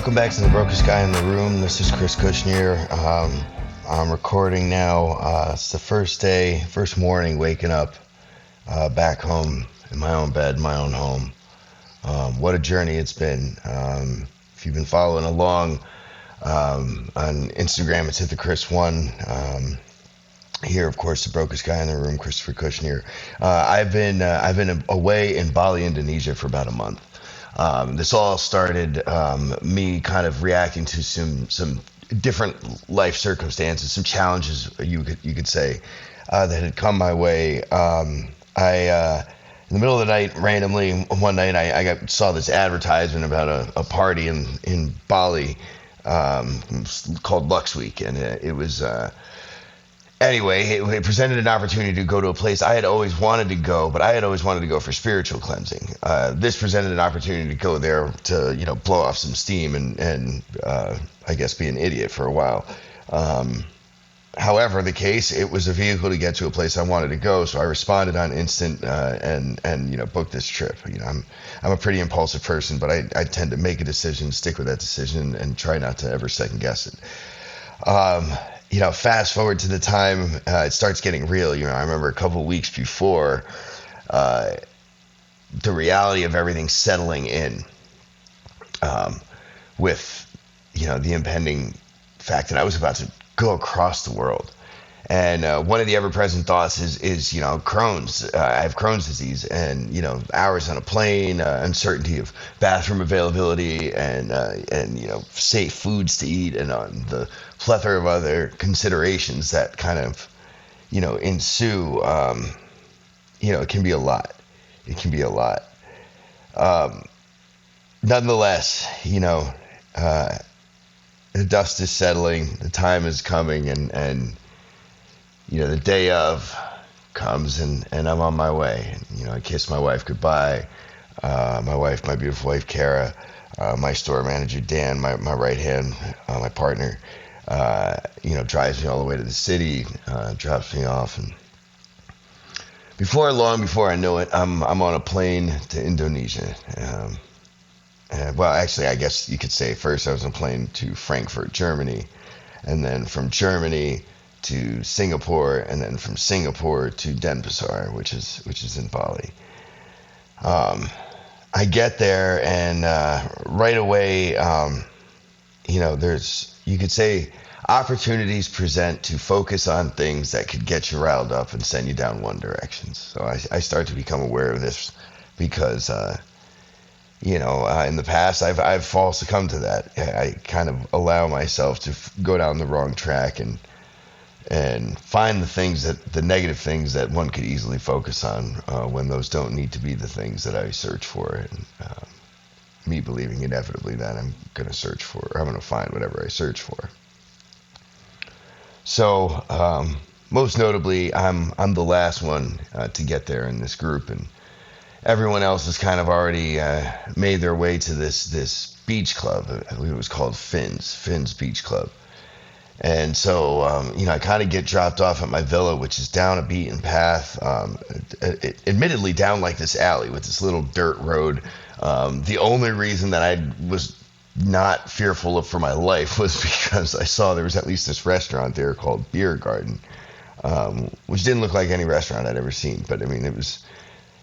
Welcome back to the brokest guy in the room. This is Chris Kushner. I'm recording now. It's the first morning waking up back home in my own bed, my own home. What a journey it's been. If you've been following along on Instagram, it's @theChris1. Here, of course, the brokest guy in the room, Christopher Kushner. I've been away in Bali, Indonesia for about a month. This all started me kind of reacting to some different life circumstances, some challenges you could say that had come my way. In the middle of the night, randomly one night, I saw this advertisement about a party in Bali called Lux Week, and it was. Anyway, it presented an opportunity to go to a place I had always wanted to go, but I had always wanted to go for spiritual cleansing. This presented an opportunity to go there to, blow off some steam and I guess be an idiot for a while. However, it was a vehicle to get to a place I wanted to go, so I responded on instant and booked this trip. I'm a pretty impulsive person, but I tend to make a decision, stick with that decision, and try not to ever second guess it. Fast forward to the time it starts getting real. I remember a couple of weeks before the reality of everything settling in with, the impending fact that I was about to go across the world. And one of the ever-present thoughts is Crohn's. I have Crohn's disease, and hours on a plane, uncertainty of bathroom availability, and safe foods to eat, and the plethora of other considerations that kind of ensue. It can be a lot. It can be a lot. Nonetheless, the dust is settling, the time is coming, and the day of comes, and I'm on my way. I kiss my wife goodbye. My beautiful wife, Kara, my store manager, Dan, my right hand, my partner, drives me all the way to the city, drops me off. And before I know it, I'm on a plane to Indonesia. Actually, I guess you could say first I was on a plane to Frankfurt, Germany, and then from Germany to Singapore, and then from Singapore to Denpasar, which is in Bali. I get there, and right away, you could say opportunities present to focus on things that could get you riled up and send you down one direction. So I start to become aware of this because, in the past, I've succumbed to that. I kind of allow myself to go down the wrong track and find the negative things that one could easily focus on when those don't need to be the things that I search for. And me believing inevitably that I'm going to find whatever I search for. So most notably, I'm the last one to get there in this group, and everyone else has kind of already made their way to this beach club. I believe it was called Finn's Beach Club. And so, I kind of get dropped off at my villa, which is down a beaten path, admittedly down like this alley with this little dirt road. The only reason that I was not fearful for my life was because I saw there was at least this restaurant there called Beer Garden, which didn't look like any restaurant I'd ever seen. But, it was...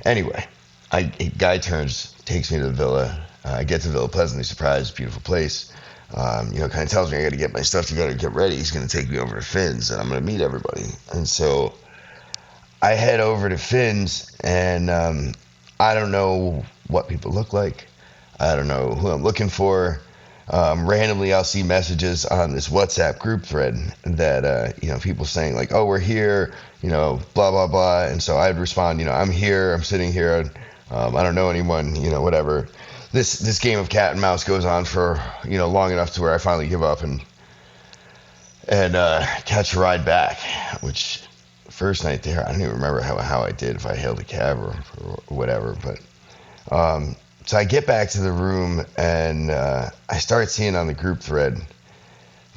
Anyway, a guy takes me to the villa. I get to the villa, pleasantly surprised, beautiful place. Kind of tells me I got to get my stuff together, get ready. He's going to take me over to Finn's, and I'm going to meet everybody. And so I head over to Finn's, and I don't know what people look like. I don't know who I'm looking for. Randomly, I'll see messages on this WhatsApp group thread that, people saying like, oh, we're here, blah, blah, blah. And so I'd respond, I'm here, I'm sitting here, I don't know anyone, whatever. This game of cat and mouse goes on for, long enough to where I finally give up and catch a ride back, which first night there, I don't even remember how I did, if I hailed a cab or whatever. But so I get back to the room, and I start seeing on the group thread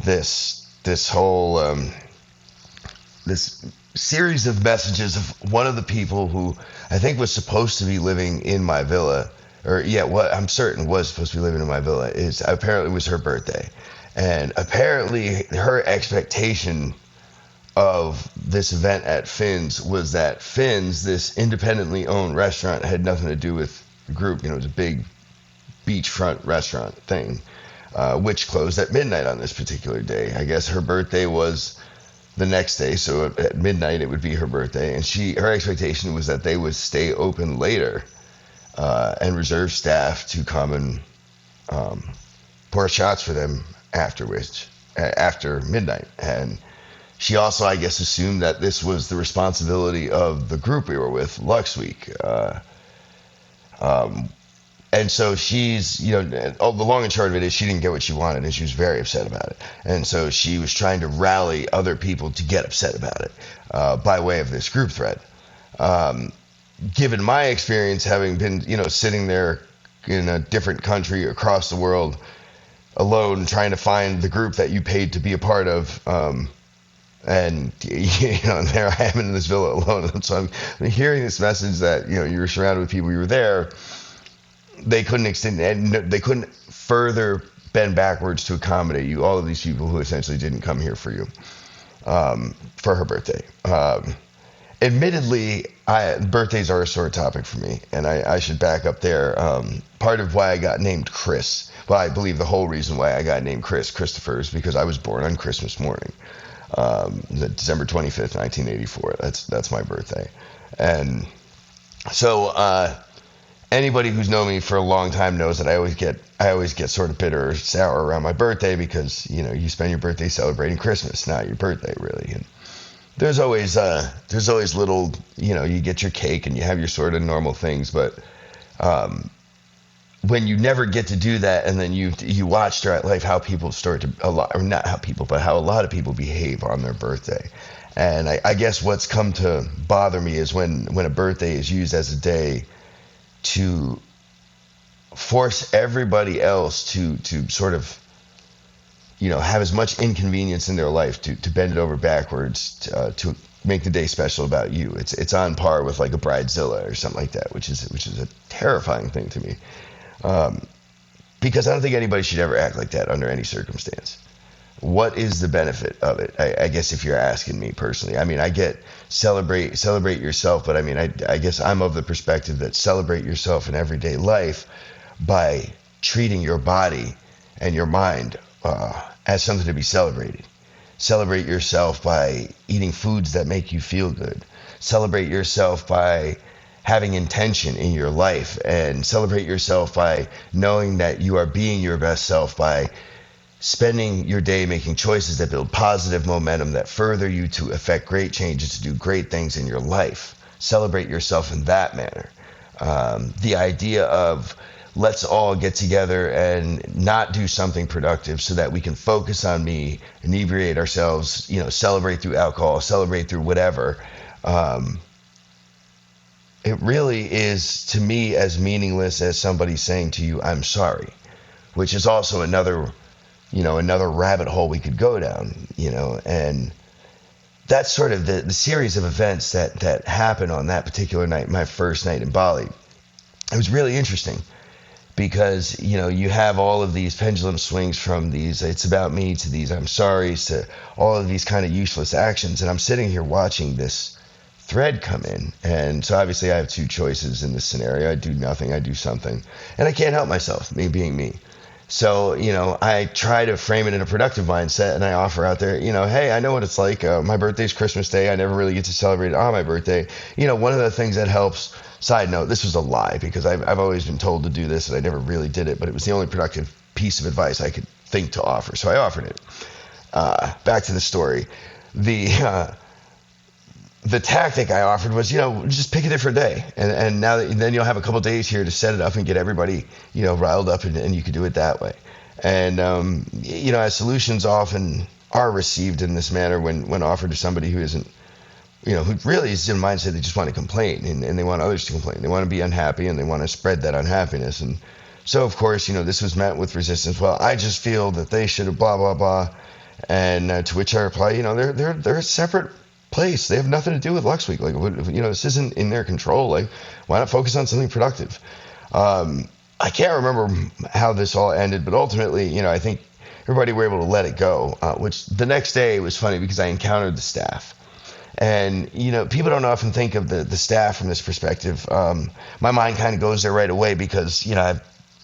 this whole this series of messages of one of the people who I think was supposed to be living in my villa, or yeah, what I'm certain was supposed to be living in my villa, is apparently it was her birthday. And apparently her expectation of this event at Finn's was that Finn's, this independently owned restaurant, had nothing to do with the group. You know, it was a big beachfront restaurant thing, which closed at midnight on this particular day. I guess her birthday was the next day, so at midnight it would be her birthday, and her expectation was that they would stay open later and reserve staff to come and pour shots for them after midnight. And she also, I guess, assumed that this was the responsibility of the group we were with, Lux Week. And so she's, the long and short of it is she didn't get what she wanted, and she was very upset about it. And so she was trying to rally other people to get upset about it by way of this group thread. Given my experience, having been, sitting there in a different country across the world alone, trying to find the group that you paid to be a part of, and there I am in this villa alone. And so I'm hearing this message that you were surrounded with people, you were there. They couldn't extend, and they couldn't further bend backwards to accommodate you. All of these people who essentially didn't come here for you, for her birthday. Admittedly, birthdays are a sore topic for me, and I should back up there. Part of why I got named Chris, well, I believe the whole reason why I got named Christopher, is because I was born on Christmas morning, December 25th, 1984. That's my birthday, and so anybody who's known me for a long time knows that I always get sort of bitter or sour around my birthday, because you spend your birthday celebrating Christmas, not your birthday, really. And there's always little, you get your cake and you have your sort of normal things, but when you never get to do that, and then you watch throughout life how people start to, how a lot of people behave on their birthday. And I guess what's come to bother me is when a birthday is used as a day to force everybody else to sort of, have as much inconvenience in their life to bend it over backwards to make the day special about you. It's on par with like a bridezilla or something like that, which is a terrifying thing to me, because I don't think anybody should ever act like that under any circumstance. What is the benefit of it? I guess if you're asking me personally, I mean, I get celebrate yourself, but I mean, I guess I'm of the perspective that celebrate yourself in everyday life by treating your body and your mind as something to be celebrated. Celebrate yourself by eating foods that make you feel good. Celebrate yourself by having intention in your life, and celebrate yourself by knowing that you are being your best self by spending your day making choices that build positive momentum that further you to affect great changes, to do great things in your life. Celebrate yourself in that manner. The idea of let's all get together and not do something productive so that we can focus on me, inebriate ourselves, celebrate through alcohol, celebrate through whatever. It really is, to me, as meaningless as somebody saying to you, I'm sorry, which is also another rabbit hole we could go down, and that's sort of the series of events that happened on that particular night, my first night in Bali. It was really interesting because, you have all of these pendulum swings from these, it's about me, to these I'm sorry's, to all of these kind of useless actions. And I'm sitting here watching this thread come in. And so obviously I have two choices in this scenario. I do nothing, I do something, and I can't help myself, me being me. So, I try to frame it in a productive mindset, and I offer out there, hey, I know what it's like. My birthday's Christmas Day. I never really get to celebrate it on my birthday. One of the things that helps, side note, this was a lie because I've always been told to do this and I never really did it, but it was the only productive piece of advice I could think to offer. So I offered it. Back to the story. The tactic I offered was, just pick a different day. And then you'll have a couple days here to set it up and get everybody, riled up, and you could do it that way. And, as solutions often are received in this manner when offered to somebody who isn't, who really is in a mindset they just want to complain and they want others to complain. They want to be unhappy and they want to spread that unhappiness. And so, of course, this was met with resistance. Well, I just feel that they should have blah, blah, blah. And to which I reply, they're a separate place. They have nothing to do with Lux Week. Like, this isn't in their control. Like, why not focus on something productive? I can't remember how this all ended, but ultimately, I think everybody were able to let it go. Which the next day was funny because I encountered the staff. And, people don't often think of the staff from this perspective. My mind kind of goes there right away because,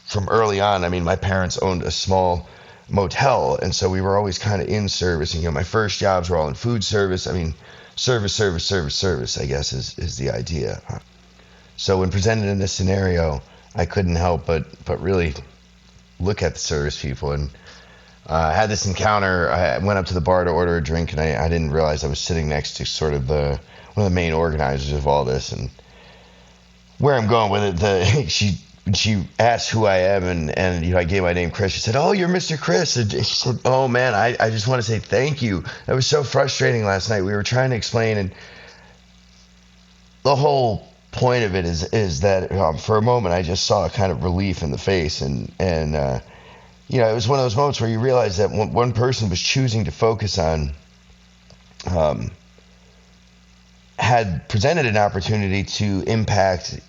from early on, I mean, my parents owned a small motel. And so we were always kind of in service. And, my first jobs were all in food service. I mean, service, I guess, is the idea. So when presented in this scenario, I couldn't help but really look at the service people. And I had this encounter. I went up to the bar to order a drink, and I didn't realize I was sitting next to sort of one of the main organizers of all this. And where I'm going with it, she asked who I am, and I gave my name, Chris. She said, "Oh, you're Mr. Chris." And she said, "Oh man, I just want to say thank you. That was so frustrating last night. We were trying to explain, and the whole point of it is that for a moment I just saw a kind of relief in the face, and it was one of those moments where you realize that one person was choosing to focus on, had presented an opportunity to impact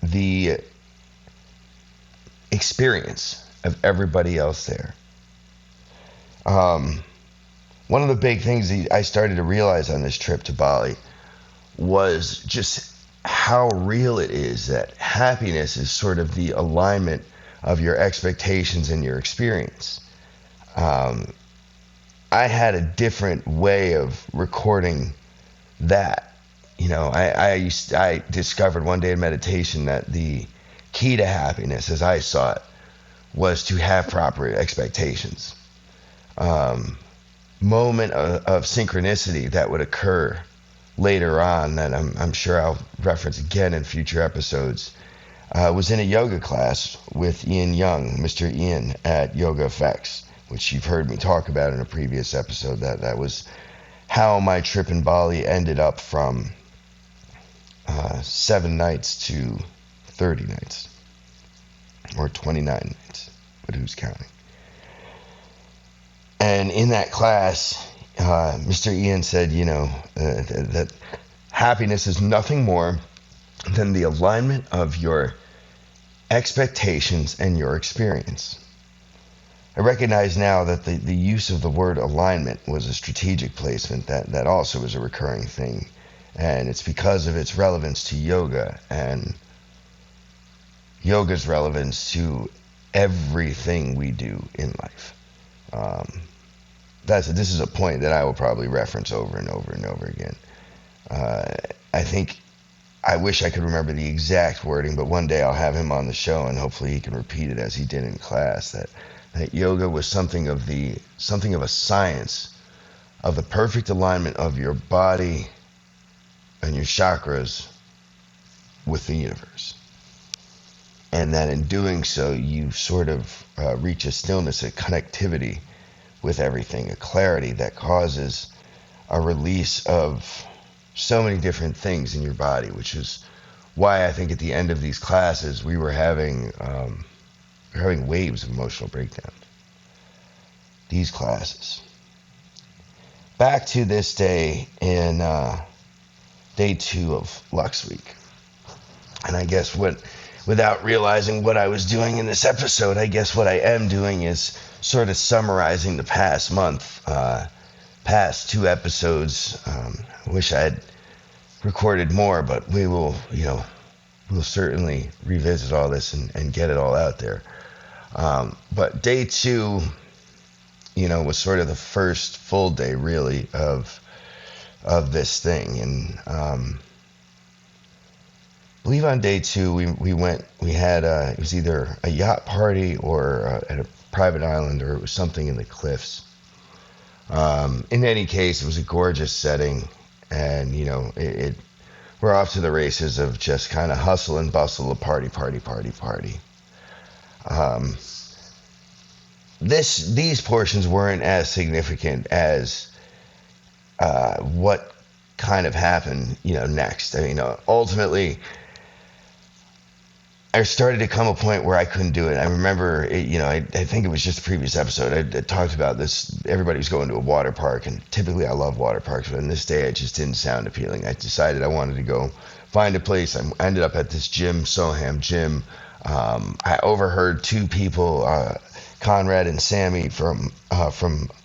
the experience of everybody else there. One of the big things that I started to realize on this trip to Bali was just how real it is that happiness is sort of the alignment of your expectations and your experience. I had a different way of recording that. I discovered one day in meditation that the key to happiness, as I saw it, was to have proper expectations. Moment of synchronicity that would occur later on that I'm sure I'll reference again in future episodes, was in a yoga class with Ian Young, Mr. Ian at Yoga Effects, which you've heard me talk about in a previous episode. That was how my trip in Bali ended up from 7 nights to 30 nights, or 29 nights, but who's counting? And in that class, Mr. Ian said, that happiness is nothing more than the alignment of your expectations and your experience. I recognize now that the use of the word alignment was a strategic placement that also is a recurring thing. And it's because of its relevance to yoga and yoga's relevance to everything we do in life. This is a point that I will probably reference over and over and over again. I wish I could remember the exact wording, but one day I'll have him on the show and hopefully he can repeat it as he did in class, that yoga was something of a science of the perfect alignment of your body and your chakras with the universe. And that in doing so, you sort of reach a stillness, a connectivity with everything, a clarity that causes a release of so many different things in your body, which is why I think at the end of these classes we were having waves of emotional breakdown. These classes. Back to this day in day 2 of Lux Week. And I guess without realizing what I was doing in this episode, I guess what I am doing is sort of summarizing the past month, past 2 episodes. I wish I had recorded more, but we'll certainly revisit all this and get it all out there. But day 2, was sort of the first full day really of this thing. And I believe on day 2 we had it was either a yacht party or at a private island, or it was something in the cliffs. In any case, it was a gorgeous setting, and we're off to the races of just kind of hustle and bustle of party. These portions weren't as significant as what kind of happened, next. I mean, ultimately, I started to come a point where I couldn't do it. I remember, I think it was just the previous episode. I talked about this. Everybody was going to a water park, and typically I love water parks, but on this day it just didn't sound appealing. I decided I wanted to go find a place. I ended up at this gym, Soham Gym. I overheard two people, Conrad and Sammy, from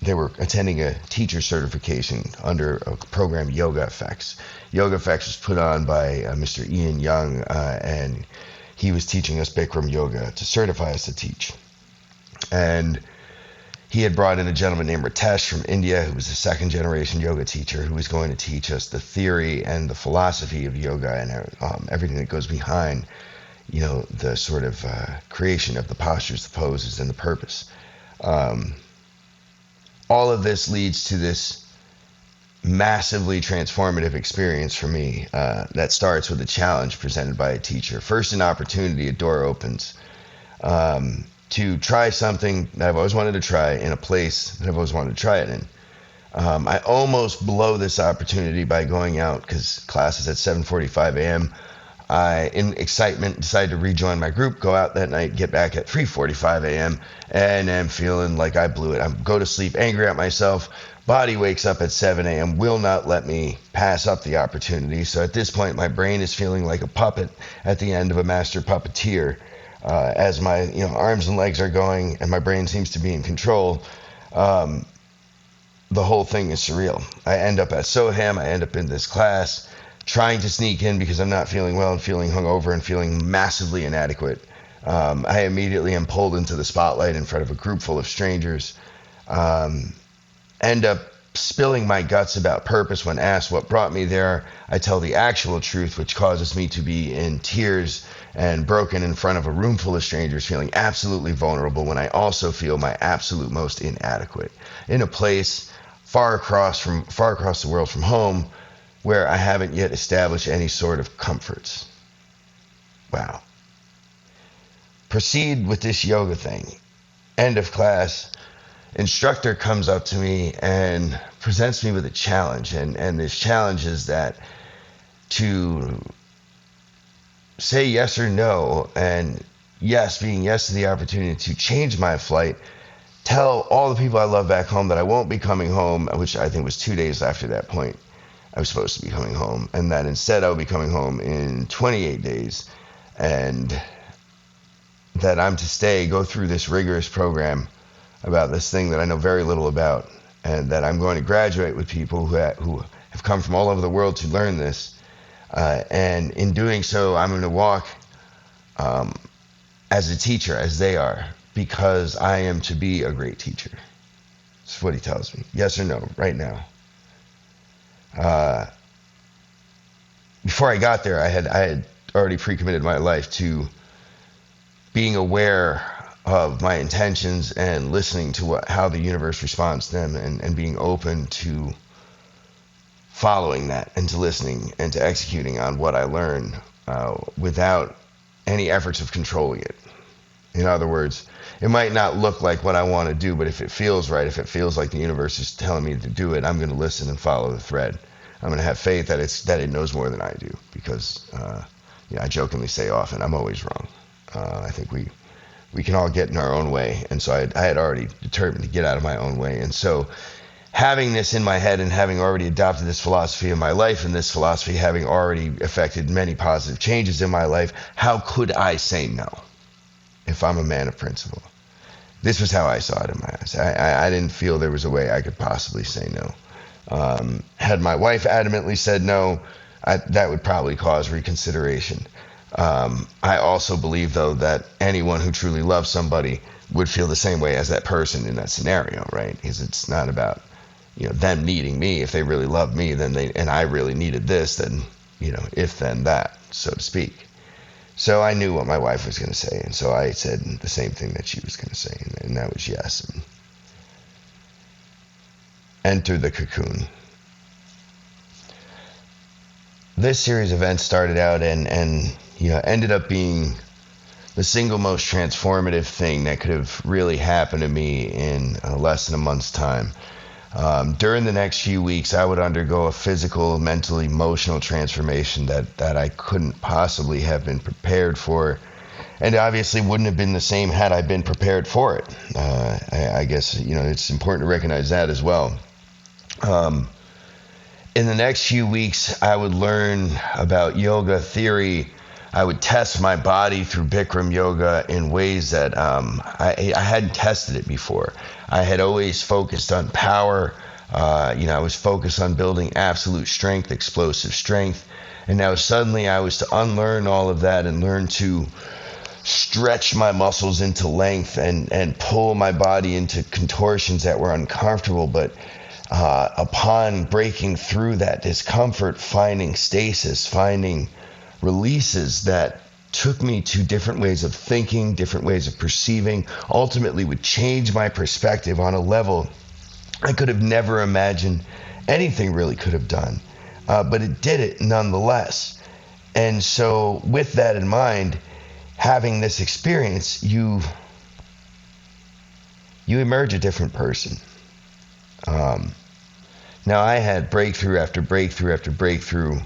they were attending a teacher certification under a program, Yoga Effects. Yoga Effects was put on by Mr. Ian Young, and he was teaching us Bikram yoga to certify us to teach. And he had brought in a gentleman named Ritesh from India, who was a second generation yoga teacher, who was going to teach us the theory and the philosophy of yoga and everything that goes behind, the sort of creation of the postures, the poses, and the purpose. All of this leads to this massively transformative experience for me that starts with a challenge presented by a teacher. First, an opportunity, a door opens. To try something that I've always wanted to try in a place that I've always wanted to try it in. I almost blow this opportunity by going out because class is at 7:45 a.m. I, in excitement, decided to rejoin my group, go out that night, get back at 3:45 a.m. and am feeling like I blew it. I go to sleep angry at myself. Body wakes up at 7 a.m., will not let me pass up the opportunity. So at this point, my brain is feeling like a puppet at the end of a master puppeteer. As my arms and legs are going and my brain seems to be in control, the whole thing is surreal. I end up at Soham. I end up in this class trying to sneak in because I'm not feeling well and feeling hungover and feeling massively inadequate. I immediately am pulled into the spotlight in front of a group full of strangers. End up spilling my guts about purpose when asked what brought me there. I tell the actual truth, which causes me to be in tears and broken in front of a room full of strangers, feeling absolutely vulnerable when I also feel my absolute most inadequate in a place far across the world from home where I haven't yet established any sort of comforts. Wow. Proceed with this yoga thing. End of class. Instructor comes up to me and presents me with a challenge, and this challenge is that to say yes or no, and yes being yes to the opportunity to change my flight, tell all the people I love back home that I won't be coming home, which I think was 2 days after that point I was supposed to be coming home, and that instead I'll be coming home in 28 days, and that I'm to go through this rigorous program about this thing that I know very little about, and that I'm going to graduate with people who have come from all over the world to learn this. And in doing so, I'm going to walk as a teacher, as they are, because I am to be a great teacher. That's what he tells me. Yes or no, right now. Before I got there, I had already pre-committed my life to being aware of my intentions and listening to how the universe responds to them, and being open to following that and to listening and to executing on what I learn without any efforts of controlling it. In other words, it might not look like what I want to do, but if it feels right, if it feels like the universe is telling me to do it, I'm going to listen and follow the thread. I'm going to have faith that it knows more than I do, because I jokingly say often, I'm always wrong. I think we can all get in our own way, and so I had already determined to get out of my own way. And so having this in my head and having already adopted this philosophy in my life, and this philosophy having already affected many positive changes in my life, how could I say no if I'm a man of principle? This was how I saw it in my eyes. I didn't feel there was a way I could possibly say no. Had my wife adamantly said no, that would probably cause reconsideration. I also believe, though, that anyone who truly loves somebody would feel the same way as that person in that scenario, right? Because it's not about them needing me. If they really love me, and I really needed this, then if then that, so to speak. So I knew what my wife was going to say, and so I said the same thing that she was going to say, and that was yes. And enter the cocoon. This series of events started out and ended up being the single most transformative thing that could have really happened to me in less than a month's time. During the next few weeks, I would undergo a physical, mental, emotional transformation that I couldn't possibly have been prepared for, and obviously wouldn't have been the same had I been prepared for it. I guess it's important to recognize that as well. in the next few weeks, I would learn about yoga theory. I would test my body through Bikram yoga in ways that I hadn't tested it before. I had always focused on power. I was focused on building absolute strength, explosive strength. And now suddenly I was to unlearn all of that and learn to stretch my muscles into length and pull my body into contortions that were uncomfortable. But upon breaking through that discomfort, finding stasis, finding releases that took me to different ways of thinking, different ways of perceiving, ultimately would change my perspective on a level I could have never imagined anything really could have done. But it did it nonetheless. And so with that in mind, having this experience, you emerge a different person. Now I had breakthrough after breakthrough after breakthrough.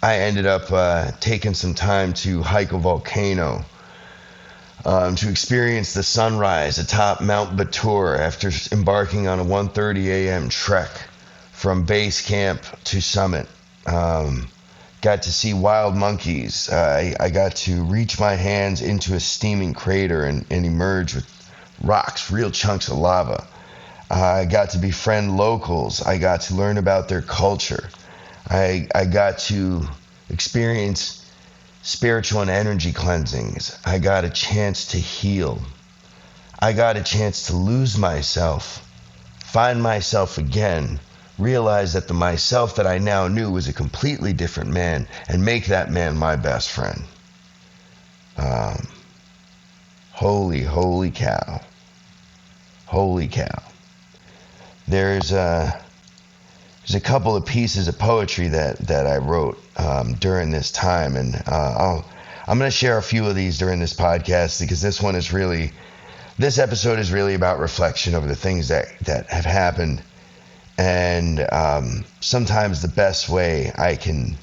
I ended up taking some time to hike a volcano, to experience the sunrise atop Mount Batur after embarking on a 1:30 a.m. trek from base camp to summit. Got to see wild monkeys. I got to reach my hands into a steaming crater and emerge with rocks, real chunks of lava. I got to befriend locals. I got to learn about their culture. I got to experience spiritual and energy cleansings. I got a chance to heal. I got a chance to lose myself, find myself again, realize that the myself that I now knew was a completely different man, and make that man my best friend. Holy cow. Holy cow. There's a couple of pieces of poetry that I wrote during this time, and I'm going to share a few of these during this podcast, because this episode is really about reflection over the things that have happened, and sometimes the best way I can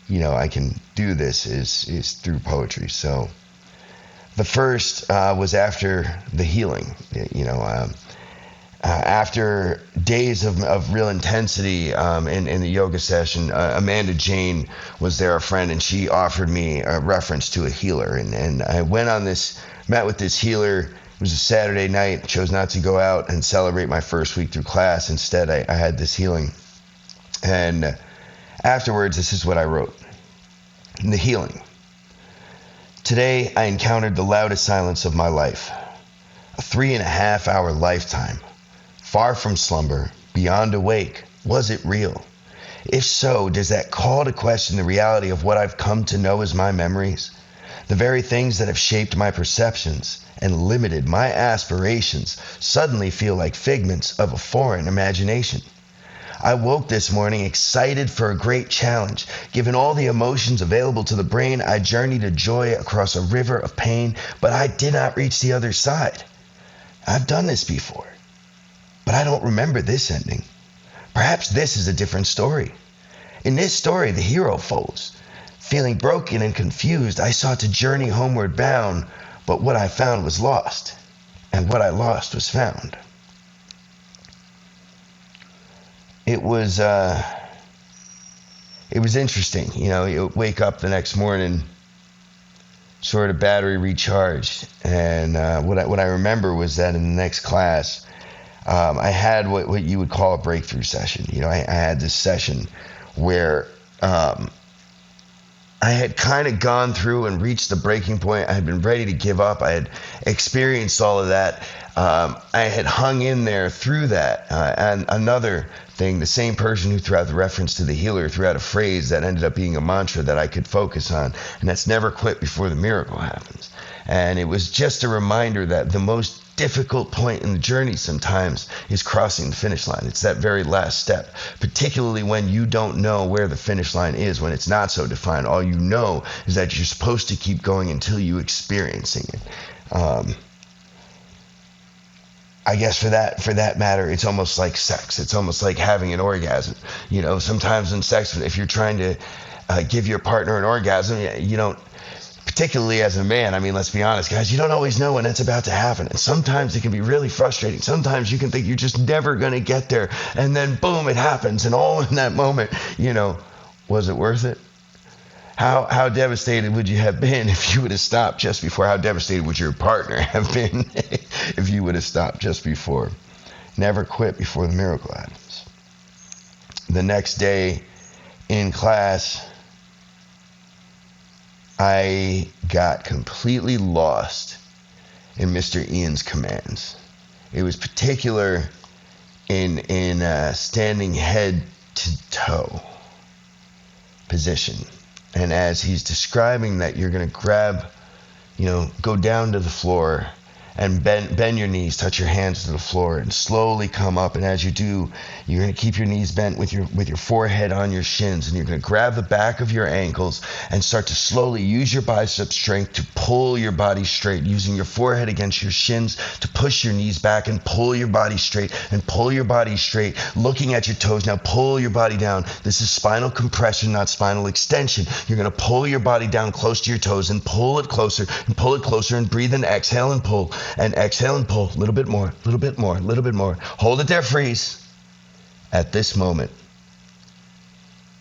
do this is through poetry. So the first was after the healing. After days of real intensity in the yoga session, Amanda Jane was there, a friend, and she offered me a reference to a healer. And I met with this healer. It was a Saturday night, chose not to go out and celebrate my first week through class. Instead, I had this healing. And afterwards, this is what I wrote. In the healing. Today, I encountered the loudest silence of my life. A 3.5-hour lifetime. Far from slumber, beyond awake, was it real? If so, does that call to question the reality of what I've come to know as my memories? The very things that have shaped my perceptions and limited my aspirations suddenly feel like figments of a foreign imagination. I woke this morning excited for a great challenge. Given all the emotions available to the brain, I journeyed to joy across a river of pain, but I did not reach the other side. I've done this before. But I don't remember this ending. Perhaps this is a different story. In this story, the hero folds. Feeling broken and confused, I sought to journey homeward bound, but what I found was lost, and what I lost was found. It was interesting. You wake up the next morning, sort of battery recharged, and what I remember was that in the next class, I had what you would call a breakthrough session. I had this session where I had kind of gone through and reached the breaking point. I had been ready to give up. I had experienced all of that. I had hung in there through that. And another thing, the same person who threw out the reference to the healer threw out a phrase that ended up being a mantra that I could focus on, and that's never quit before the miracle happens. And it was just a reminder that the most difficult point in the journey sometimes is crossing the finish line. It's that very last step, particularly when you don't know where the finish line is, when it's not so defined. All you know is that you're supposed to keep going until you experiencing it. I guess for that matter, it's almost like sex. It's almost like having an orgasm. Sometimes in sex, if you're trying to give your partner an orgasm, you don't particularly as a man, I mean, let's be honest, guys, you don't always know when it's about to happen. And sometimes it can be really frustrating. Sometimes you can think you're just never going to get there. And then, boom, it happens. And all in that moment, was it worth it? How devastated would you have been if you would have stopped just before? How devastated would your partner have been if you would have stopped just before? Never quit before the miracle happens. The next day in class, I got completely lost in Mr. Ian's commands. It was particular in standing head to toe position. And as he's describing that you're going to grab, go down to the floor and bend your knees, touch your hands to the floor, and slowly come up. And as you do, you're going to keep your knees bent with your forehead on your shins, and you're going to grab the back of your ankles and start to slowly use your bicep strength to pull your body straight, using your forehead against your shins to push your knees back and pull your body straight, and pull your body straight, looking at your toes. Now pull your body down. This is spinal compression, not spinal extension. You're going to pull your body down close to your toes and pull it closer and breathe and exhale and pull. And exhale and pull. A little bit more, a little bit more, a little bit more. Hold it there, freeze. At this moment,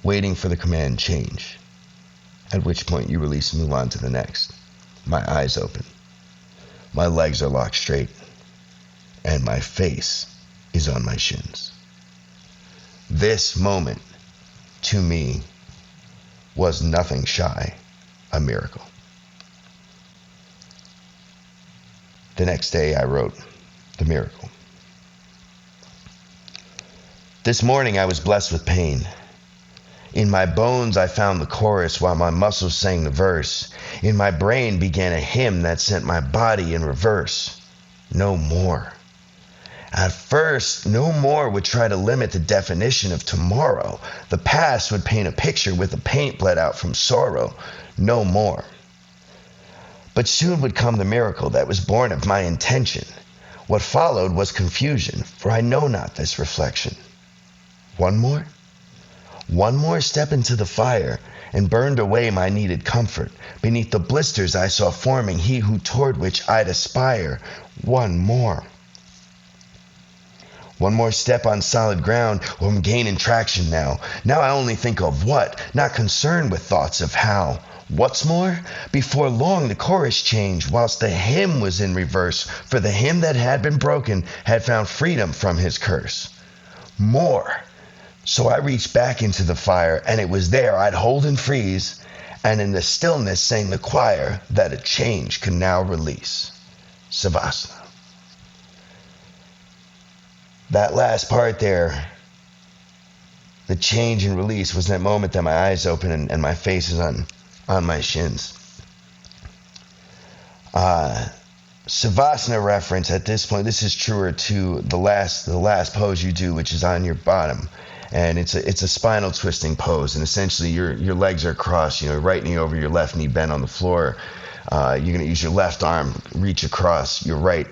waiting for the command change. At which point you release and move on to the next. My eyes open. My legs are locked straight. And my face is on my shins. This moment, to me, was nothing shy a miracle. The next day I wrote the miracle. This morning I was blessed with pain. In my bones I found the chorus while my muscles sang the verse. In my brain began a hymn that sent my body in reverse. No more. At first, no more would try to limit the definition of tomorrow. The past would paint a picture with the paint bled out from sorrow. No more. But soon would come the miracle that was born of my intention. What followed was confusion, for I know not this reflection. One more? One more step into the fire, and burned away my needed comfort. Beneath the blisters I saw forming he who toward which I'd aspire. One more. One more step on solid ground, or I'm gaining traction now. Now I only think of what, not concerned with thoughts of how. What's more, before long the chorus changed, whilst the hymn was in reverse, for the hymn that had been broken had found freedom from his curse. More. So I reached back into the fire, and it was there I'd hold and freeze, and in the stillness sang the choir that a change could now release. Savasana. That last part there, the change and release, was that moment that my eyes open and my face is on my shins. Savasana reference at this point, this is truer to the last pose you do, which is on your bottom. And it's a spinal twisting pose, and essentially your legs are crossed, right knee over your left knee bent on the floor. You're going to use your left arm, reach across your right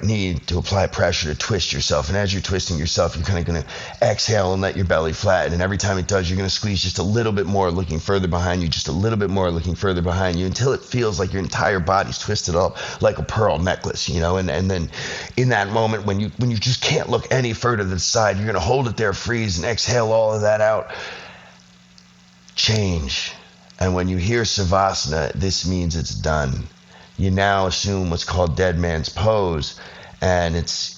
knee to apply pressure to twist yourself. And as you're twisting yourself, you're kind of going to exhale and let your belly flatten. And every time it does, you're going to squeeze just a little bit more, looking further behind you, just a little bit more, looking further behind you, until it feels like your entire body's twisted up like a pearl necklace, And then in that moment, when you just can't look any further to the side, you're going to hold it there, freeze, and exhale all of that out. Change. And when you hear Savasana, this means it's done. You now assume what's called dead man's pose, and it's,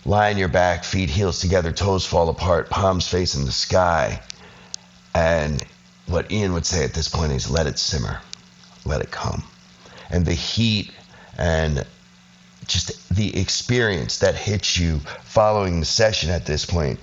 lie on your back, feet heels together, toes fall apart, palms facing the sky. And what Ian would say at this point is, let it simmer, let it come. And the heat and just the experience that hits you following the session at this point,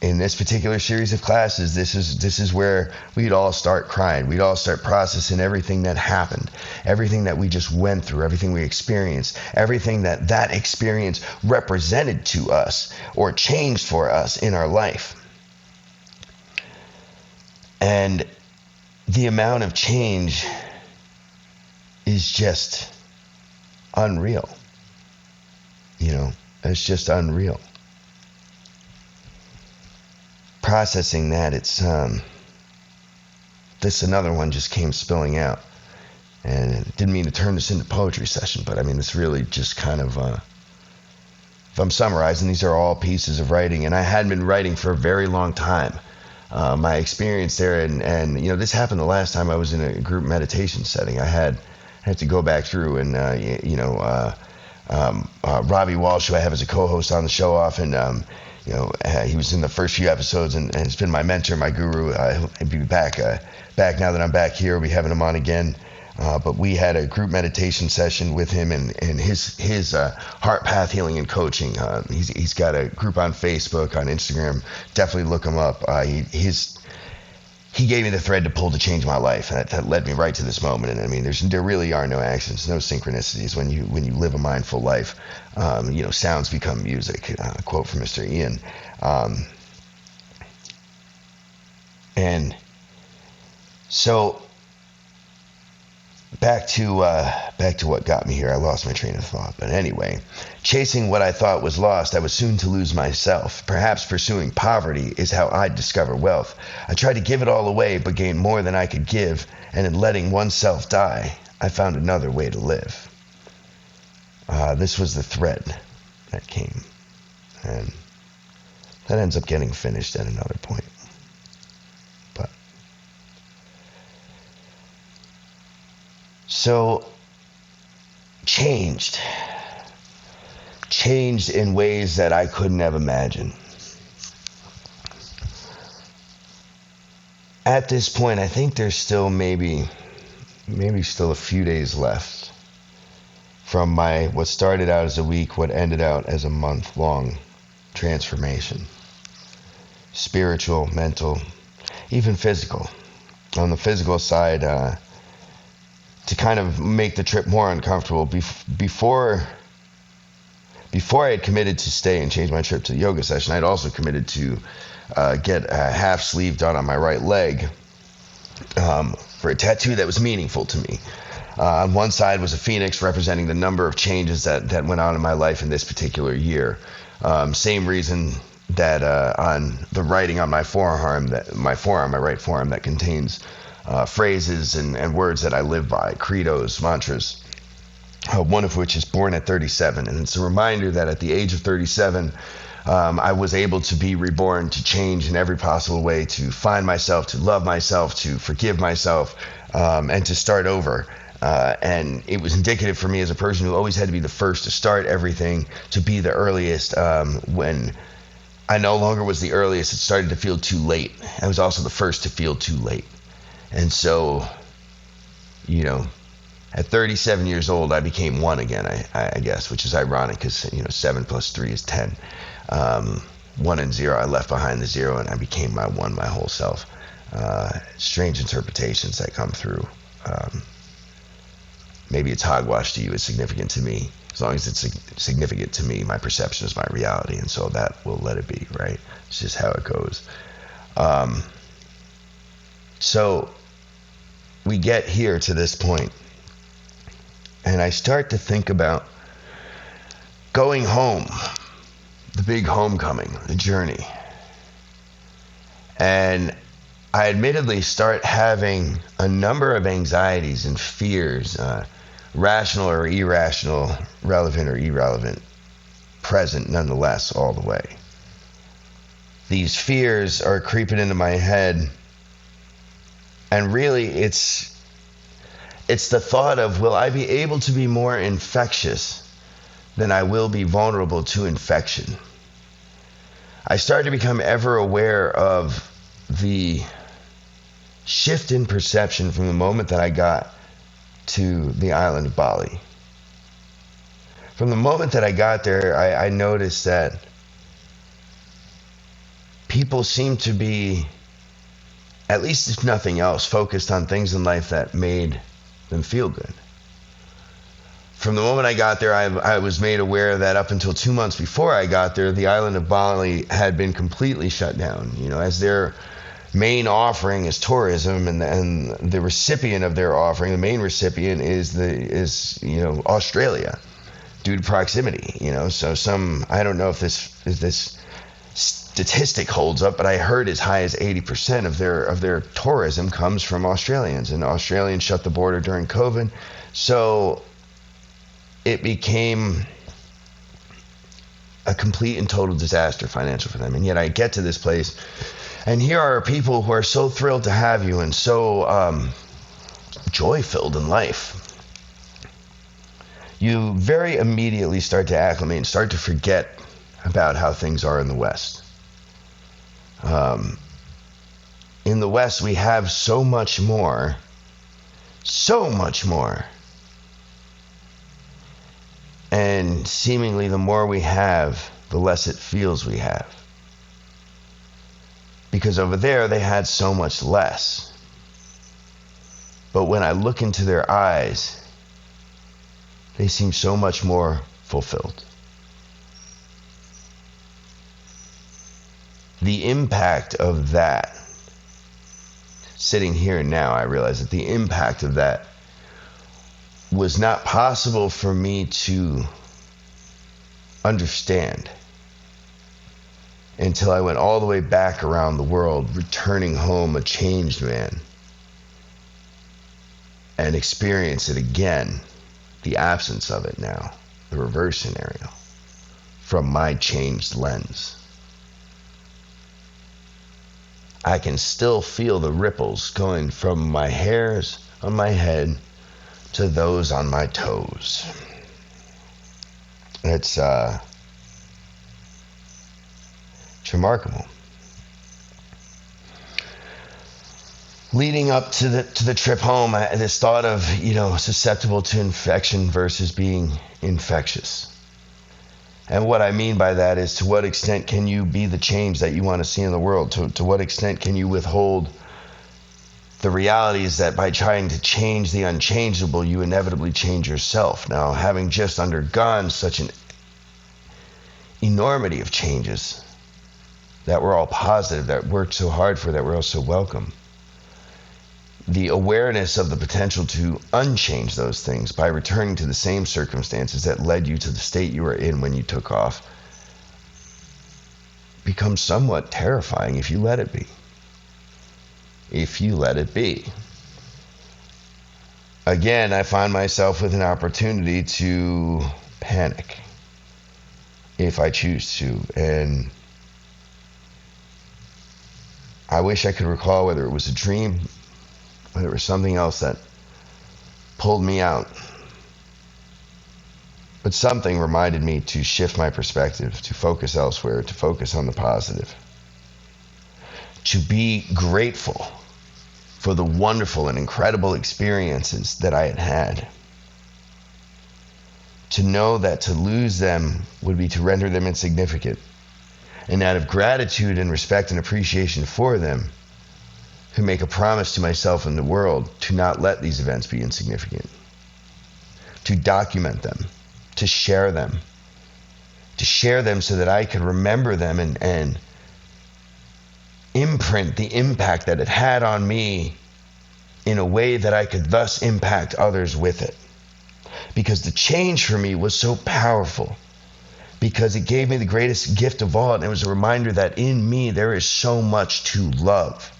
in this particular series of classes, this is where we'd all start crying. We'd all start processing everything that happened, everything that we just went through, everything we experienced, everything that experience represented to us or changed for us in our life. And the amount of change is just unreal. It's just unreal. Processing that, it's this another one just came spilling out. And didn't mean to turn this into poetry session, but I mean, it's really just kind of, if I'm summarizing, these are all pieces of writing, and I hadn't been writing for a very long time. My experience there, and you know, this happened the last time I was in a group meditation setting. I had to go back through, and Robbie Walsh, who I have as a co-host on the show often, he was in the first few episodes, and has been my mentor, my guru. I'll be back now that I'm back here. We'll be having him on again. But we had a group meditation session with him and his heart path healing and coaching. He's got a group on Facebook, on Instagram. Definitely look him up. He gave me the thread to pull to change my life, and that led me right to this moment. And I mean, there really are no accidents, no synchronicities when you live a mindful life. Sounds become music. A quote from Mr. Ian. And so. Back to what got me here. I lost my train of thought. But anyway, chasing what I thought was lost, I was soon to lose myself. Perhaps pursuing poverty is how I'd discover wealth. I tried to give it all away, but gained more than I could give. And in letting oneself die, I found another way to live. This was the thread that came. And that ends up getting finished at another point. So, changed in ways that I couldn't have imagined. At this point, I think there's still maybe still a few days left from what started out as a week, what ended out as a month-long transformation. Spiritual, mental, even physical. On the physical side, to kind of make the trip more uncomfortable, before I had committed to stay and change my trip to the yoga session, I'd also committed to get a half sleeve done on my right leg for a tattoo that was meaningful to me. On one side was a phoenix representing the number of changes that went on in my life in this particular year. Same reason that on the writing on my right forearm, that contains phrases and words that I live by, credos, mantras, one of which is born at 37. And it's a reminder that at the age of 37, I was able to be reborn, to change in every possible way, to find myself, to love myself, to forgive myself, and to start over. And it was indicative for me as a person who always had to be the first to start everything, to be the earliest. When I no longer was the earliest, it started to feel too late. I was also the first to feel too late. And so, at 37 years old, I became one again, I guess, which is ironic because, 7 plus 3 is 10. 1 and 0, I left behind the 0 and I became my one, my whole self. Strange interpretations that come through. Maybe it's hogwash to you, it's significant to me. As long as it's significant to me, my perception is my reality, and so that will let it be, right? It's just how it goes. So we get here to this point, and I start to think about going home, the big homecoming, the journey. And I admittedly start having a number of anxieties and fears, rational or irrational, relevant or irrelevant, present nonetheless all the way. These fears are creeping into my head. And really, it's the thought of, will I be able to be more infectious than I will be vulnerable to infection? I started to become ever aware of the shift in perception from the moment that I got to the island of Bali. From the moment that I got there, I noticed that people seem to be, at least if nothing else, focused on things in life that made them feel good. From the moment I got there, I was made aware that up until 2 months before I got there, the island of Bali had been completely shut down. As their main offering is tourism, and the recipient of their offering, the main recipient is Australia, due to proximity. So I don't know if this statistic holds up, but I heard as high as 80% of their tourism comes from Australians, and Australians shut the border during COVID, so it became a complete and total disaster financial for them. And yet I get to this place, and here are people who are so thrilled to have you and so joy-filled in life. You very immediately start to acclimate and start to forget about how things are in the West. In the West, we have so much more. And seemingly the more we have, the less it feels we have. Because over there, they had so much less. But when I look into their eyes, they seem so much more fulfilled. The impact of that, sitting here now, I realize that the impact of that was not possible for me to understand until I went all the way back around the world, returning home a changed man, and experience it again, the absence of it now, the reverse scenario, from my changed lens. I can still feel the ripples going from my hairs on my head to those on my toes. It's remarkable. Leading up to the trip home, this thought of, susceptible to infection versus being infectious. And what I mean by that is, to what extent can you be the change that you want to see in the world? To what extent can you withhold the reality is that by trying to change the unchangeable, you inevitably change yourself. Now, having just undergone such an enormity of changes that were all positive, that worked so hard for, that were all so welcome, the awareness of the potential to unchange those things by returning to the same circumstances that led you to the state you were in when you took off becomes somewhat terrifying if you let it be. If you let it be. Again, I find myself with an opportunity to panic if I choose to. And I wish I could recall whether it was a dream, whether it was something else that pulled me out. But something reminded me to shift my perspective, to focus elsewhere, to focus on the positive. To be grateful for the wonderful and incredible experiences that I had had. To know that to lose them would be to render them insignificant. And out of gratitude and respect and appreciation for them, to make a promise to myself and the world to not let these events be insignificant. To document them, to share them so that I could remember them and imprint the impact that it had on me in a way that I could thus impact others with it. Because the change for me was so powerful, because it gave me the greatest gift of all, and it was a reminder that in me there is so much to love.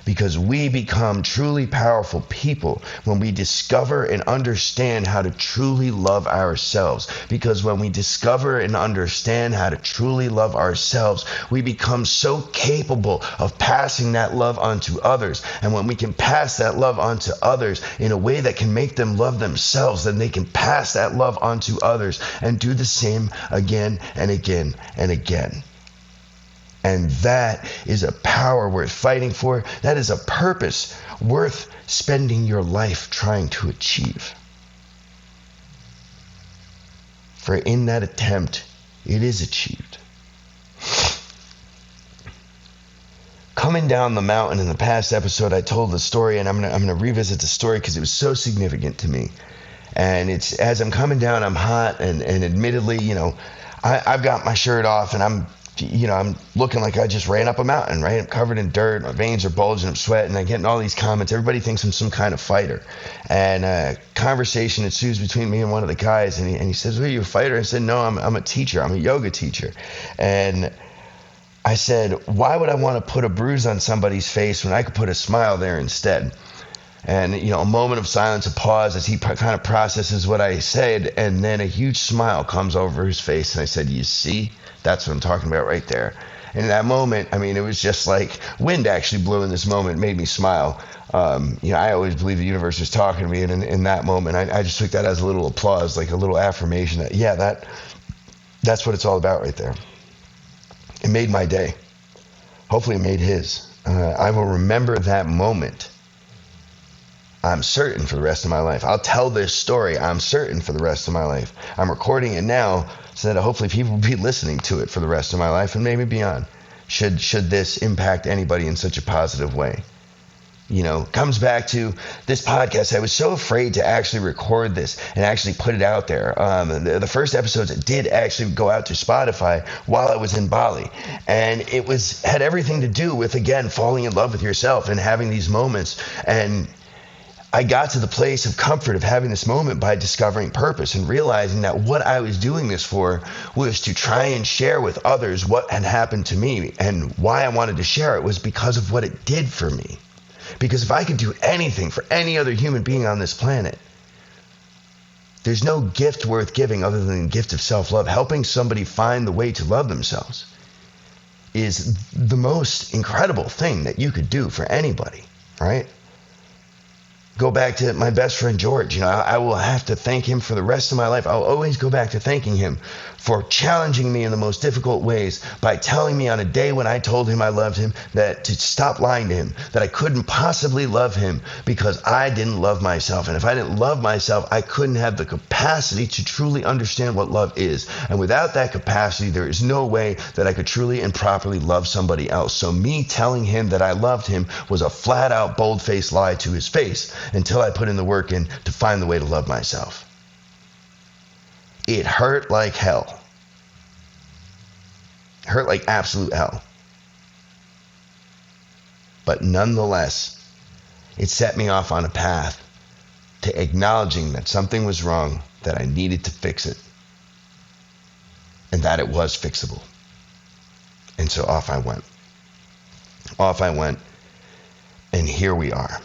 Because we become truly powerful people when we discover and understand how to truly love ourselves. Because when we discover and understand how to truly love ourselves, we become so capable of passing that love on to others. And when we can pass that love on to others in a way that can make them love themselves, then they can pass that love on to others and do the same again and again and again. And that is a power worth fighting for. That is a purpose worth spending your life trying to achieve. For in that attempt, it is achieved. Coming down the mountain, in the past episode, I told the story, and I'm gonna revisit the story because it was so significant to me. And it's, as I'm coming down, I'm hot, and admittedly, I've got my shirt off, and I'm looking like I just ran up a mountain, right? I'm covered in dirt, my veins are bulging, I'm sweating, I'm getting all these comments. Everybody thinks I'm some kind of fighter. And a conversation ensues between me and one of the guys, and he says, "Are you a fighter?" I said, "No, I'm a teacher. I'm a yoga teacher." And I said, why would I want to put a bruise on somebody's face when I could put a smile there instead? And, a moment of silence, a pause as he kind of processes what I said, and then a huge smile comes over his face. And I said, you see, that's what I'm talking about right there. And in that moment, it was just like wind actually blew in this moment, made me smile. I always believe the universe is talking to me, and in that moment, I just took that as a little applause, like a little affirmation that, that's what it's all about right there. It made my day. Hopefully it made his. I will remember that moment. I'm certain for the rest of my life. I'll tell this story, I'm certain, for the rest of my life. I'm recording it now so that hopefully people will be listening to it for the rest of my life and maybe beyond, should this impact anybody in such a positive way. Comes back to this podcast. I was so afraid to actually record this and actually put it out there. The first episodes did actually go out to Spotify while I was in Bali. And it had everything to do with, again, falling in love with yourself and having these moments. And I got to the place of comfort of having this moment by discovering purpose and realizing that what I was doing this for was to try and share with others what had happened to me. And why I wanted to share it was because of what it did for me. Because if I could do anything for any other human being on this planet, there's no gift worth giving other than the gift of self-love. Helping somebody find the way to love themselves is the most incredible thing that you could do for anybody, right? Go back to my best friend George. I will have to thank him for the rest of my life. I'll always go back to thanking him for challenging me in the most difficult ways by telling me on a day when I told him I loved him that to stop lying to him, that I couldn't possibly love him because I didn't love myself. And if I didn't love myself, I couldn't have the capacity to truly understand what love is. And without that capacity, there is no way that I could truly and properly love somebody else. So me telling him that I loved him was a flat out bold-faced lie to his face until I put in the work in to find the way to love myself. It hurt like hell. It hurt like absolute hell. But nonetheless, it set me off on a path to acknowledging that something was wrong, that I needed to fix it, and that it was fixable. And so off I went. Off I went, and here we are.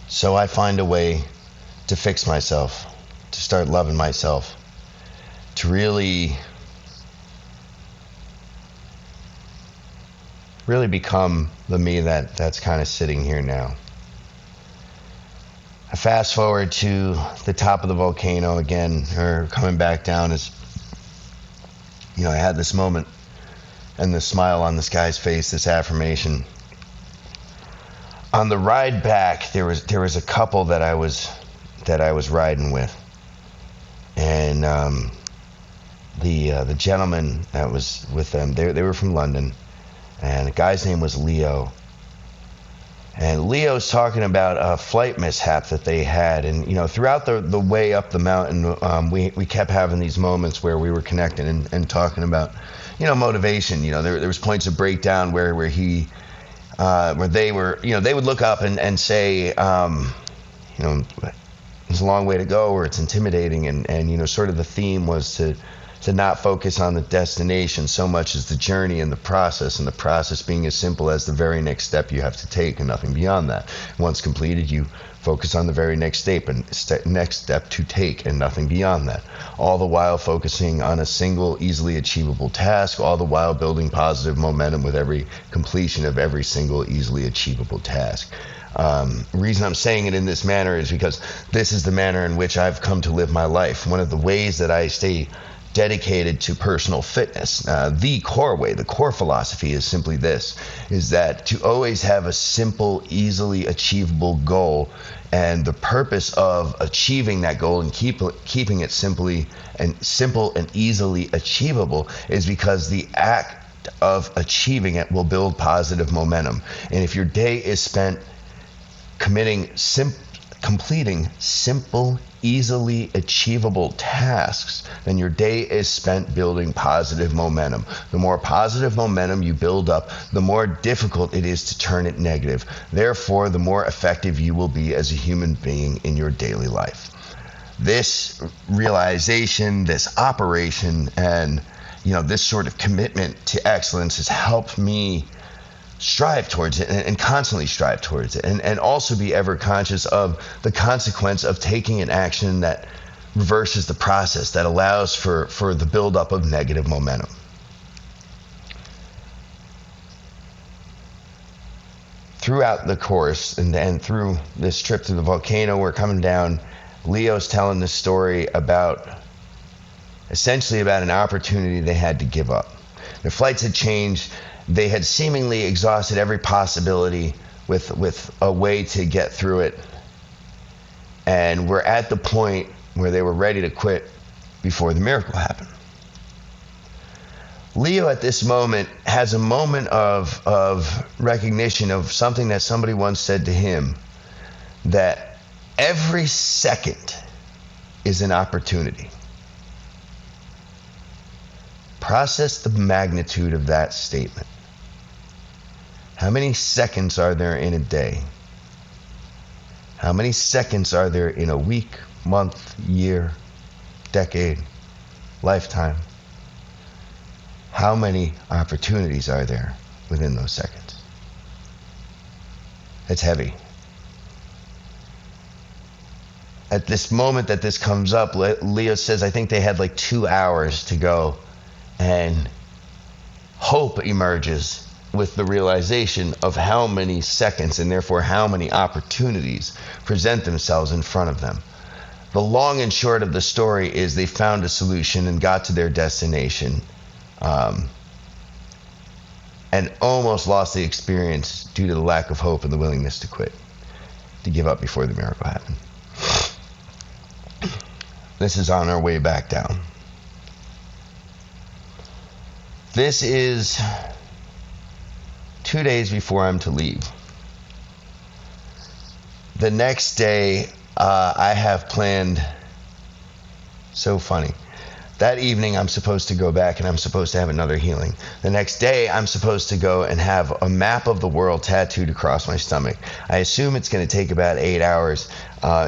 So I find a way to fix myself, to start loving myself, to really become the me that's kind of sitting here now. I fast forward to the top of the volcano again, or coming back down, as I had this moment and the smile on this guy's face, this affirmation. On the ride back, there was a couple that I was riding with, and the gentleman that was with them, they were from London, and the guy's name was Leo. And Leo's talking about a flight mishap that they had, and throughout the way up the mountain, we kept having these moments where we were connecting and talking about motivation. There was points of breakdown where they were, they would look up and say, it's a long way to go, or it's intimidating, and sort of the theme was to not focus on the destination so much as the journey and the process being as simple as the very next step you have to take and nothing beyond that. Once completed, you focus on the very next step to take and nothing beyond that. All the while focusing on a single, easily achievable task, all the while building positive momentum with every completion of every single, easily achievable task. The reason I'm saying it in this manner is because this is the manner in which I've come to live my life. One of the ways that I stay dedicated to personal fitness, the core philosophy is simply this, is that to always have a simple, easily achievable goal, and the purpose of achieving that goal and keeping it simple and easily achievable is because the act of achieving it will build positive momentum. And if your day is spent completing simple, easily achievable tasks, then your day is spent building positive momentum. The more positive momentum you build up, the more difficult it is to turn it negative. Therefore, the more effective you will be as a human being in your daily life. this realization, this operation, and this sort of commitment to excellence has helped me strive towards it and constantly strive towards it, and also be ever conscious of the consequence of taking an action that reverses the process, that allows for the buildup of negative momentum. Throughout the course and through this trip to the volcano, we're coming down, Leo's telling this story essentially about an opportunity they had to give up. Their flights had changed. They had seemingly exhausted every possibility with a way to get through it. And we're at the point where they were ready to quit before the miracle happened. Leo at this moment has a moment of recognition of something that somebody once said to him, that every second is an opportunity. Process the magnitude of that statement. How many seconds are there in a day? How many seconds are there in a week, month, year, decade, lifetime? How many opportunities are there within those seconds? It's heavy. At this moment that this comes up, Leo says, I think they had like 2 hours to go, and hope emerges with the realization of how many seconds and therefore how many opportunities present themselves in front of them. The long and short of the story is they found a solution and got to their destination, and almost lost the experience due to the lack of hope and the willingness to quit, to give up before the miracle happened. This is on our way back down. This is 2 days before I'm to leave. The next day, I have planned, so funny. That evening, I'm supposed to go back and I'm supposed to have another healing. The next day, I'm supposed to go and have a map of the world tattooed across my stomach. I assume it's going to take about 8 hours.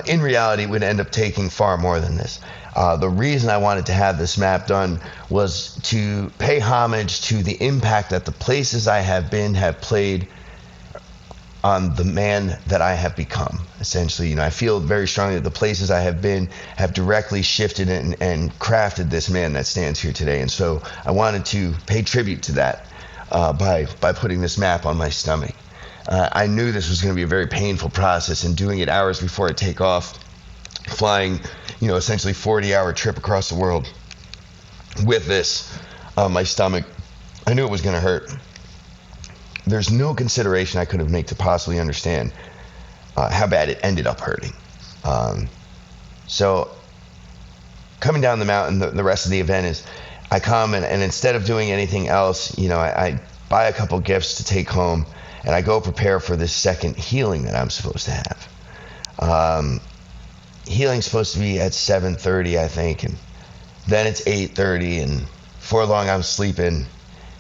In reality, it would end up taking far more than this. The reason I wanted to have this map done was to pay homage to the impact that the places I have been have played on the man that I have become. Essentially, I feel very strongly that the places I have been have directly shifted and crafted this man that stands here today. And so I wanted to pay tribute to that by putting this map on my stomach. I knew this was going to be a very painful process, and doing it hours before I take off, flying, essentially 40-hour trip across the world with this on my stomach, I knew it was going to hurt. There's no consideration I could have made to possibly understand how bad it ended up hurting. So coming down the mountain, the rest of the event is I come and instead of doing anything else, I buy a couple gifts to take home, and I go prepare for this second healing that I'm supposed to have. Healing's supposed to be at 7:30, I think, and then it's 8:30, and before long I'm sleeping.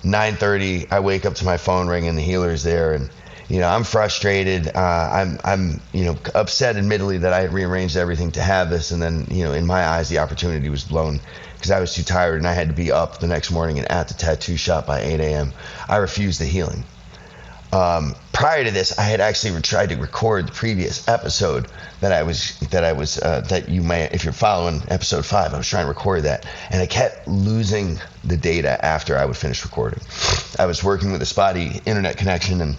9:30, I wake up to my phone ringing, the healer's there, and I'm frustrated. I'm upset, admittedly, that I had rearranged everything to have this, and then in my eyes the opportunity was blown because I was too tired and I had to be up the next morning and at the tattoo shop by 8 a.m. I refused the healing. Prior to this, I had actually tried to record the previous episode that you may, if you're following episode 5, I was trying to record that, and I kept losing the data after I would finish recording. I was working with a spotty internet connection, and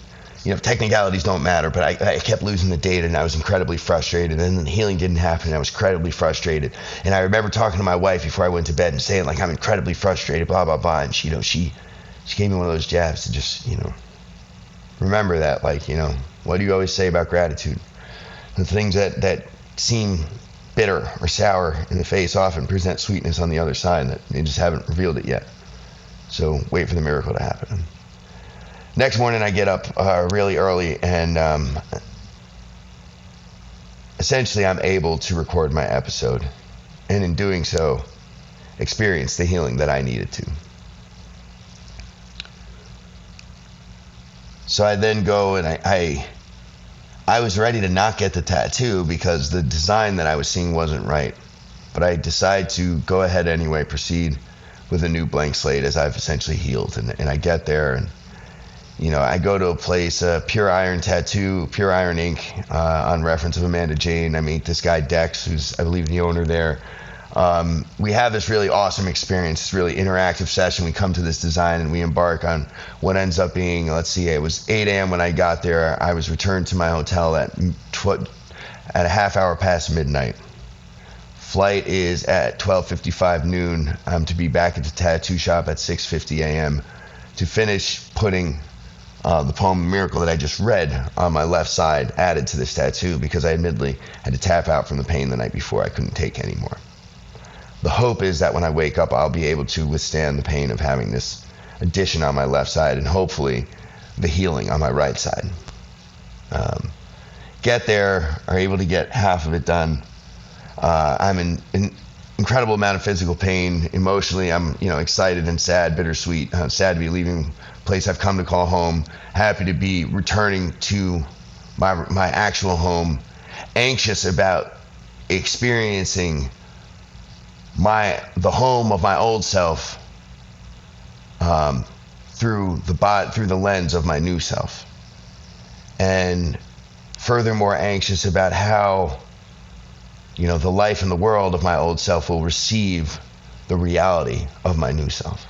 technicalities don't matter, but I kept losing the data, and I was incredibly frustrated, and then the healing didn't happen, and I was incredibly frustrated. And I remember talking to my wife before I went to bed and saying, I'm incredibly frustrated, blah, blah, blah, and she gave me one of those jabs to just, remember that, what do you always say about gratitude? The things that seem bitter or sour in the face often present sweetness on the other side, that they just haven't revealed it yet. So wait for the miracle to happen. Next morning I get up really early, and essentially I'm able to record my episode, and in doing so experience the healing that I needed to. So I then go and I was ready to not get the tattoo because the design that I was seeing wasn't right. but I decide to go ahead anyway, proceed with a new blank slate as I've essentially healed. And I get there, and I go to a place, Pure Iron Tattoo, Pure Iron Ink, on reference of Amanda Jane. I meet this guy Dex, who's I believe the owner there. We have this really awesome experience, this really interactive session. We come to this design and we embark on what ends up being, let's see, it was 8 a.m. when I got there. I was returned to my hotel at a half hour past midnight. Flight is at 12:55 noon. I'm to be back at the tattoo shop at 6:50 a.m. to finish putting the poem Miracle that I just read on my left side added to this tattoo, because I admittedly had to tap out from the pain the night before. I couldn't take anymore. The hope is that when I wake up, I'll be able to withstand the pain of having this addition on my left side, and hopefully the healing on my right side. Get there, are able to get half of it done. I'm in an incredible amount of physical pain. Emotionally, I'm excited and sad, bittersweet. Sad to be leaving the place I've come to call home. Happy to be returning to my actual home. Anxious about experiencing the home of my old self through the lens of my new self, and furthermore anxious about how the life and the world of my old self will receive the reality of my new self.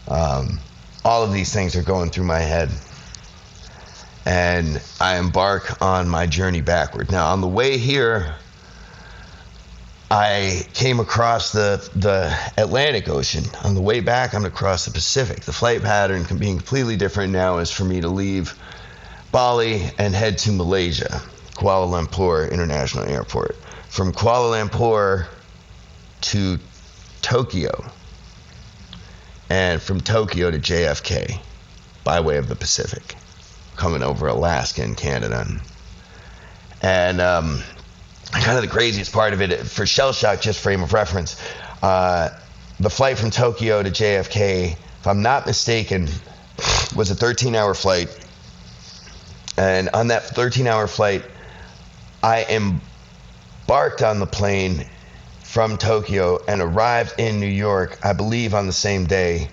All of these things are going through my head, and I embark on my journey backward. Now, on the way here, I came across the Atlantic Ocean. On the way back, I'm going to cross the Pacific. The flight pattern being completely different now is for me to leave Bali and head to Malaysia, Kuala Lumpur International Airport. From Kuala Lumpur to Tokyo, and from Tokyo to JFK by way of the Pacific, coming over Alaska and Canada. And kind of the craziest part of it, for shell shock, just frame of reference, the flight from Tokyo to JFK, if I'm not mistaken, was a 13-hour flight. And on that 13-hour flight, I embarked on the plane from Tokyo and arrived in New York, I believe on the same day,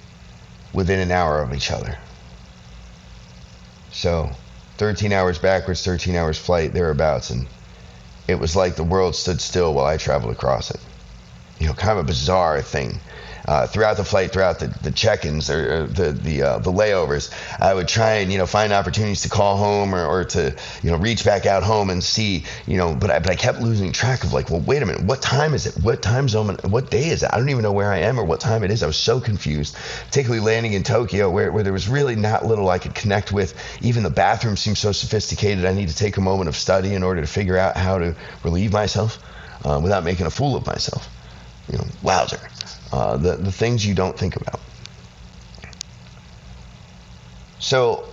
within an hour of each other. So 13 hours backwards, 13 hours flight, thereabouts. And it was like the world stood still while I traveled across it. Kind of a bizarre thing. Throughout the flight, throughout the check-ins or the layovers, I would try and find opportunities to call home or to reach back out home and see but I kept losing track of, like, well, wait a minute, what time is it? What time zone? What day is it? I don't even know where I am or what time it is. I was so confused, particularly landing in Tokyo where there was really not little I could connect with. Even the bathroom seemed so sophisticated. I need to take a moment of study in order to figure out how to relieve myself without making a fool of myself. Wowzer. The things you don't think about. So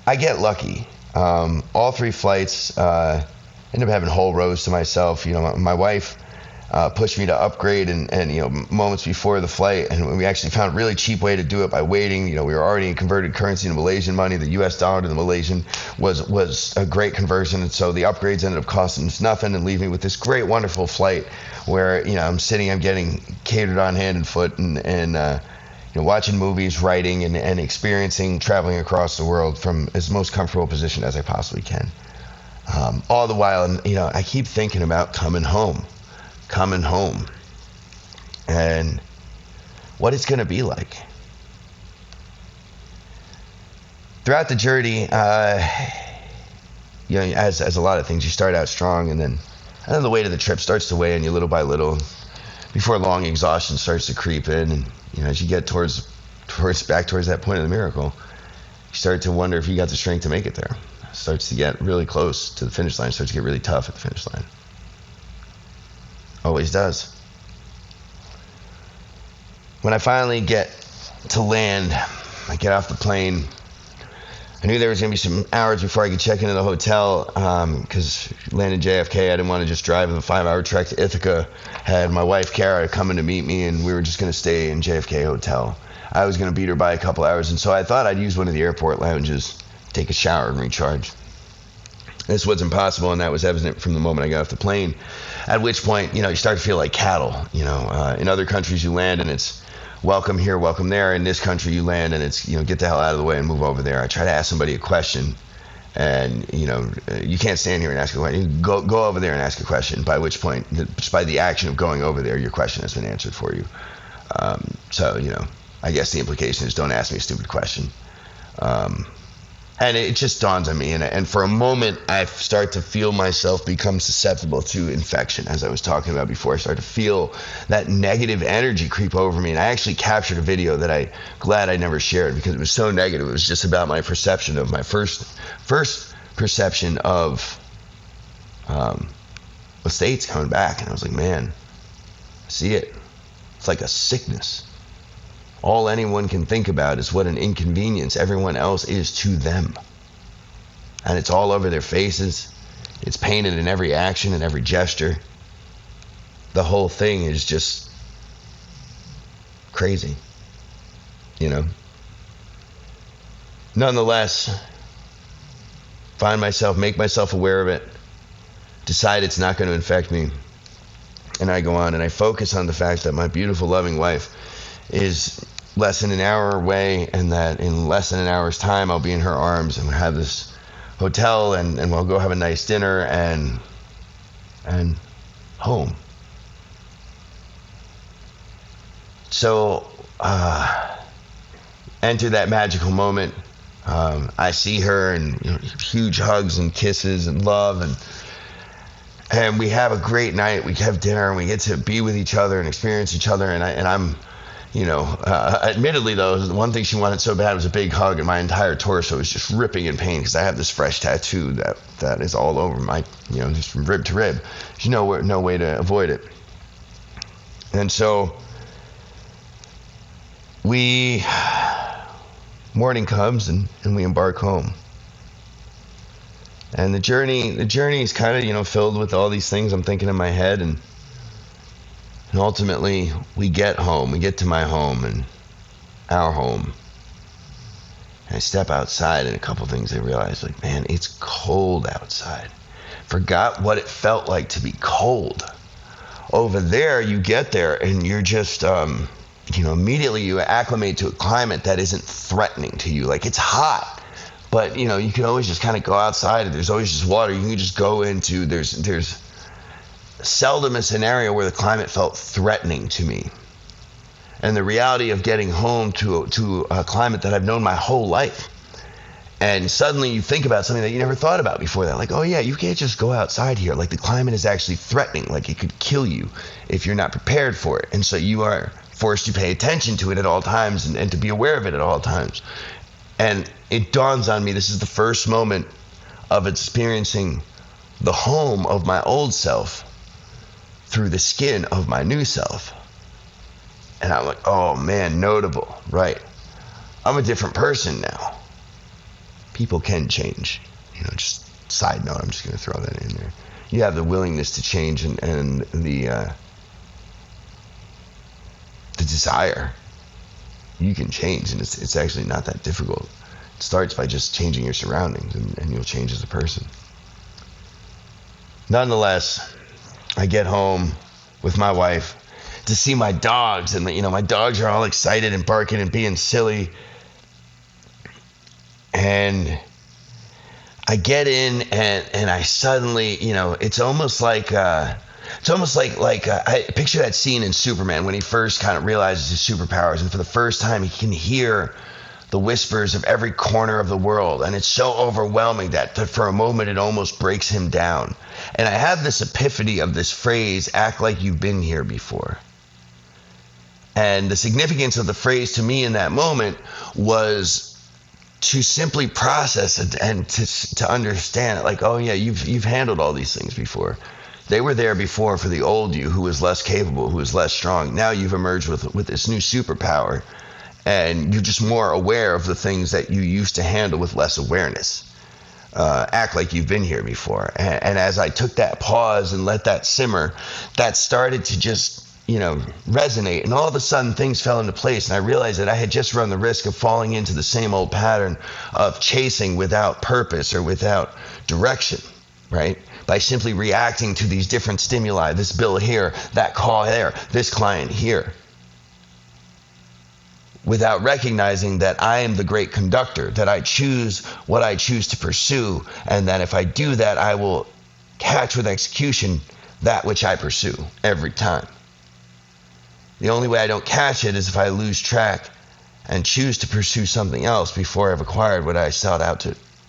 I get lucky. All three flights end up having whole rows to myself. My wife pushed me to upgrade and moments before the flight, and we actually found a really cheap way to do it by waiting. We were already in converted currency to Malaysian money. The US dollar to the Malaysian was a great conversion, and so the upgrades ended up costing us nothing and leaving me with this great, wonderful flight where I'm getting catered on hand and foot, and watching movies, writing, and experiencing traveling across the world from as most comfortable position as I possibly can. All the while, I keep thinking about coming home, and what it's going to be like. Throughout the journey, as a lot of things, you start out strong, and then the weight of the trip starts to weigh on you little by little. Before long, exhaustion starts to creep in, and as you get towards that point of the miracle, you start to wonder if you got the strength to make it there. It starts to get really close to the finish line. It starts to get really tough at the finish line. Always does. When I finally get to land, I get off the plane. I knew there was going to be some hours before I could check into the hotel, because landing JFK, I didn't want to just drive a 5-hour trek to Ithaca. Had my wife, Kara, coming to meet me, and we were just going to stay in JFK Hotel. I was going to beat her by a couple hours, and so I thought I'd use one of the airport lounges, take a shower, and recharge. This was impossible, and that was evident from the moment I got off the plane. At which point, you start to feel like cattle. In other countries you land and it's welcome here, welcome there. In this country you land and it's, get the hell out of the way and move over there. I try to ask somebody a question, and you can't stand here and ask a question. Go over there and ask a question. By which point, just by the action of going over there, your question has been answered for you. So I guess the implication is don't ask me a stupid question. And it just dawns on me, and for a moment, I start to feel myself become susceptible to infection, as I was talking about before. I start to feel that negative energy creep over me, and I actually captured a video that I'm glad I never shared because it was so negative. It was just about my perception of my first perception of the States coming back, and I was like, man, I see it. It's like a sickness. All anyone can think about is what an inconvenience everyone else is to them. And it's all over their faces. It's painted in every action and every gesture. The whole thing is just crazy, Nonetheless, make myself aware of it, decide it's not going to infect me, and I go on and I focus on the fact that my beautiful, loving wife is less than an hour away, and that in less than an hour's time I'll be in her arms and we'll have this hotel and we'll go have a nice dinner and home. So enter that magical moment. I see her and huge hugs and kisses and love, and we have a great night. We have dinner and we get to be with each other and experience each other, and I'm admittedly though, the one thing she wanted so bad was a big hug, and my entire torso was just ripping in pain because I have this fresh tattoo that is all over my, just from rib to rib. There's no way to avoid it. And so morning comes and we embark home. And the journey is kind of, filled with all these things I'm thinking in my head, and ultimately, we get home. We get to my home and our home. And I step outside, and a couple things I realized, like, man, it's cold outside. Forgot what it felt like to be cold. Over there, you get there, and you're just, immediately you acclimate to a climate that isn't threatening to you. Like, it's hot, but, you can always just kind of go outside, and there's always just water. You can just go into, there's seldom a scenario where the climate felt threatening to me. And the reality of getting home to a climate that I've known my whole life, and suddenly you think about something that you never thought about before that, like, oh yeah, you can't just go outside here. Like, the climate is actually threatening, like it could kill you if you're not prepared for it. And so you are forced to pay attention to it at all times and to be aware of it at all times. And it dawns on me, this is the first moment of experiencing the home of my old self through the skin of my new self. And I'm like, oh man, notable, right? I'm a different person now. People can change. Just side note, I'm just going to throw that in there. You have the willingness to change and the desire. You can change, and it's actually not that difficult. It starts by just changing your surroundings, and you'll change as a person. Nonetheless, I get home with my wife to see my dogs, and my dogs are all excited and barking and being silly. And I get in and I suddenly, it's almost like I picture that scene in Superman when he first kind of realizes his superpowers, and for the first time he can hear the whispers of every corner of the world, and it's so overwhelming that for a moment it almost breaks him down. And I have this epiphany of this phrase, act like you've been here before. And the significance of the phrase to me in that moment was to simply process it and to understand it, like, oh yeah, you've handled all these things before. They were there before for the old you who was less capable, who was less strong. Now you've emerged with this new superpower, and you're just more aware of the things that you used to handle with less awareness. Act like you've been here before. And as I took that pause and let that simmer, that started to just, resonate. And all of a sudden things fell into place. And I realized that I had just run the risk of falling into the same old pattern of chasing without purpose or without direction. right? By simply reacting to these different stimuli, this bill here, that call there, this client here, without recognizing that I am the great conductor, that I choose what I choose to pursue, and that if I do that, I will catch with execution that which I pursue every time. The only way I don't catch it is if I lose track and choose to pursue something else before I've acquired what I set out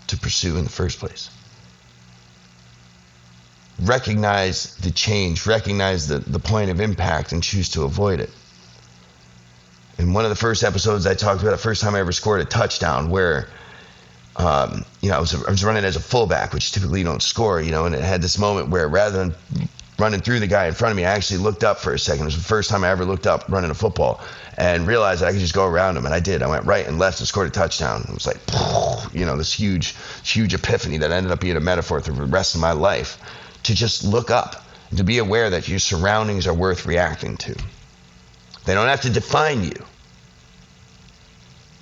to pursue in the first place. Recognize the change, recognize the point of impact, and choose to avoid it. In one of the first episodes, I talked about the first time I ever scored a touchdown where, I was running as a fullback, which typically you don't score, and it had this moment where rather than running through the guy in front of me, I actually looked up for a second. It was the first time I ever looked up running a football and realized that I could just go around him, and I did. I went right and left and scored a touchdown. It was like, this huge epiphany that ended up being a metaphor through the rest of my life, to just look up and to be aware that your surroundings are worth reacting to. They don't have to define you.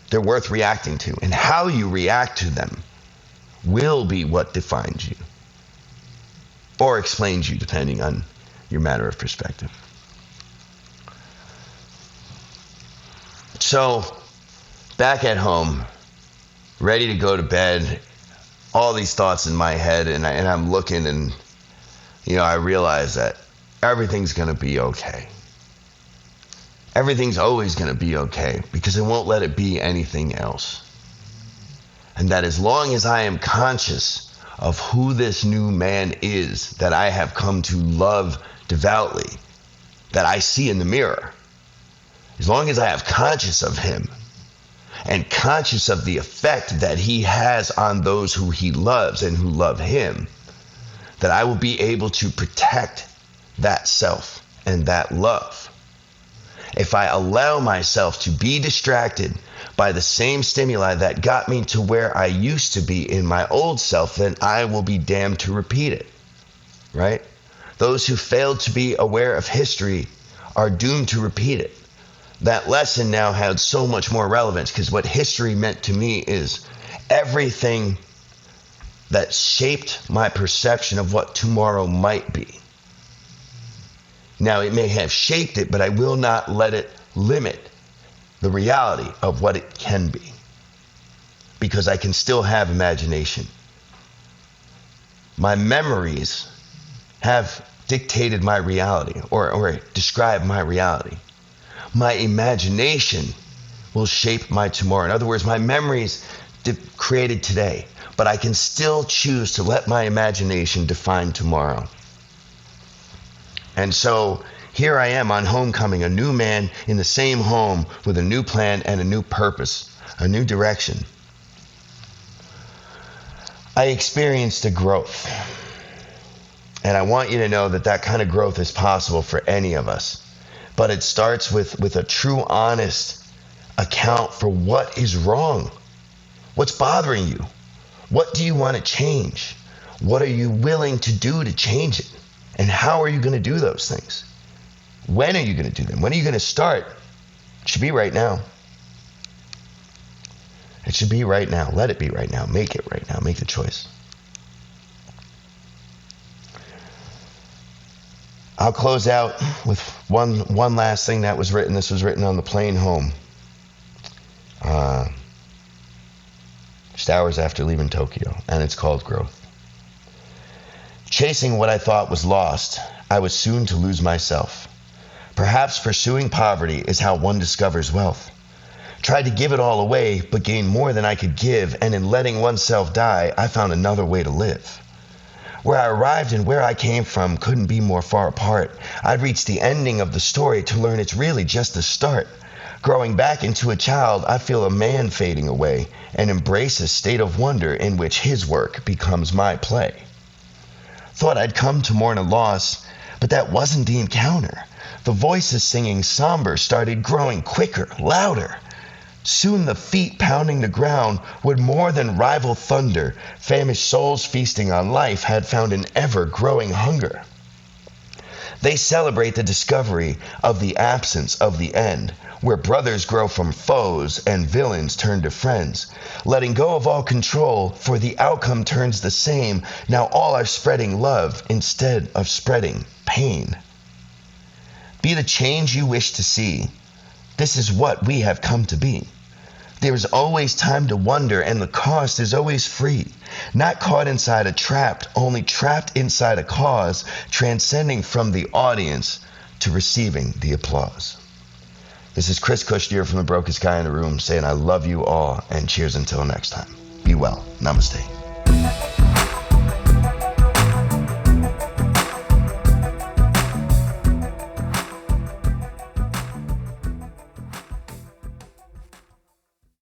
They're worth reacting to. And how you react to them will be what defines you or explains you, depending on your matter of perspective. So, back at home, ready to go to bed, all these thoughts in my head, and I'm looking, and I realize that everything's going to be okay. Everything's always going to be okay, because I won't let it be anything else. And that as long as I am conscious of who this new man is that I have come to love devoutly, that I see in the mirror, as long as I have conscious of him and conscious of the effect that he has on those who he loves and who love him, that I will be able to protect that self and that love. If I allow myself to be distracted by the same stimuli that got me to where I used to be in my old self, then I will be damned to repeat it, right? Those who failed to be aware of history are doomed to repeat it. That lesson now had so much more relevance, because what history meant to me is everything that shaped my perception of what tomorrow might be. Now, it may have shaped it, but I will not let it limit the reality of what it can be, because I can still have imagination. My memories have dictated my reality, or describe my reality. My imagination will shape my tomorrow. In other words, my memories created today, but I can still choose to let my imagination define tomorrow. And so here I am on homecoming, a new man in the same home with a new plan and a new purpose, a new direction. I experienced a growth. And I want you to know that that kind of growth is possible for any of us. But it starts with a true, honest account for what is wrong. What's bothering you? What do you want to change? What are you willing to do to change it? And how are you going to do those things? When are you going to do them? When are you going to start? It should be right now. It should be right now. Let it be right now. Make it right now. Make the choice. I'll close out with one last thing that was written. This was written on the plane home. Just hours after leaving Tokyo. And it's called Growth. Chasing what I thought was lost, I was soon to lose myself. Perhaps pursuing poverty is how one discovers wealth. Tried to give it all away, but gained more than I could give, and in letting oneself die, I found another way to live. Where I arrived and where I came from couldn't be more far apart. I'd reached the ending of the story to learn it's really just the start. Growing back into a child, I feel a man fading away and embrace a state of wonder in which his work becomes my play. Thought I'd come to mourn a loss, but that wasn't the encounter. The voices singing somber started growing quicker, louder. Soon the feet pounding the ground would more than rival thunder. Famished souls feasting on life had found an ever-growing hunger. They celebrate the discovery of the absence of the end, where brothers grow from foes and villains turn to friends, letting go of all control, for the outcome turns the same. Now all are spreading love instead of spreading pain. Be the change you wish to see. This is what we have come to be. There is always time to wonder, and the cost is always free. Not caught inside a trap, only trapped inside a cause, transcending from the audience to receiving the applause. This is Chris Kushner from the Brokest Guy in the Room saying I love you all, and cheers until next time. Be well. Namaste.